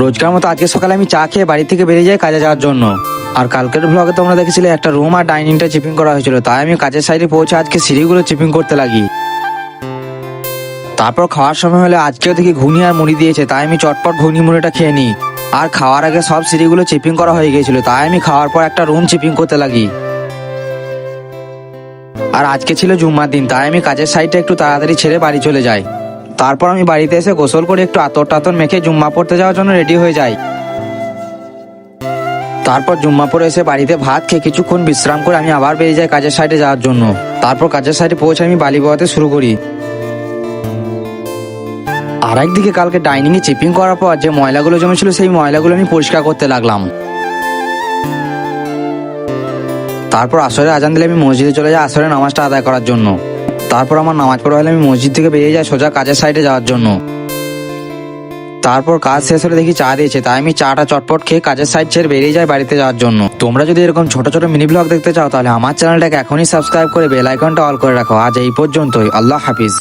রোজকার মতো আজকে সকালে আমি চা খেয়ে বাড়ি থেকে বেরিয়ে যাই কাজে যাওয়ার জন্য। আর কালকের ব্লগে তোমরা দেখেছিলে একটা রুম আর ডাইনিংটা চিপিং করা হয়েছিল, তাই আমি কাজের সাইডে পৌঁছে আজকে সিঁড়িগুলো চিপিং করতে লাগি। তারপর খাওয়ার সময় হলে আজকেও দেখি ঘুগনি আর মুড়ি দিয়েছে, তাই আমি চটপট ঘুগনি মুড়িটা খেয়ে নিই। আর খাওয়ার আগে সব সিঁড়িগুলো চিপিং করা হয়ে গিয়েছিল, তাই আমি খাওয়ার পর একটা রুম চিপিং করতে লাগি। আর আজকে ছিল জুম্মার দিন, তাই আমি কাজের সাইডটা একটু তাড়াতাড়ি ছেড়ে বাড়ি চলে যাই। তারপর আমি বাড়িতে এসে গোসল করে একটু আতর টাতর মেখে জুম্মা পড়তে যাওয়ার জন্য রেডি হয়ে যাই। তারপর জুম্মা পড়ে এসে বাড়িতে ভাত খেয়ে কিছুক্ষণ বিশ্রাম করে আমি আবার বেরিয়ে যাই কাজের সাইডে যাওয়ার জন্য। তারপর কাজের সাইডে পৌঁছে আমি বালি বওয়াতে শুরু করি। আর একদিকে কালকে ডাইনিং এ চিপিং করার পর যে ময়লাগুলো জমেছিল সেই ময়লাগুলো আমি পরিষ্কার করতে লাগলাম। তারপর আসরে আজান দিলে আমি মসজিদে চলে যাই আসরে নামাজটা আদায় করার জন্য। তারপর আমার নামাজ পড়া হলে আমি মসজিদ থেকে বেরিয়ে যাই সোজা কাজের সাইডে যাওয়ার জন্য। তারপর কাজ শেষ হলে দেখি চা দিয়েছে, তাই আমি চাটা চটপট খেয়ে কাজের সাইড ছেড়ে বেরিয়ে যাই বাড়িতে যাওয়ার জন্য। তোমরা যদি এরকম ছোট ছোট মিনি ব্লগ দেখতে চাও তাহলে আমার চ্যানেলটাকে এখনই সাবস্ক্রাইব করে বেল আইকনটা অল করে রাখো। আজ এই পর্যন্তই, আল্লাহ হাফিজ।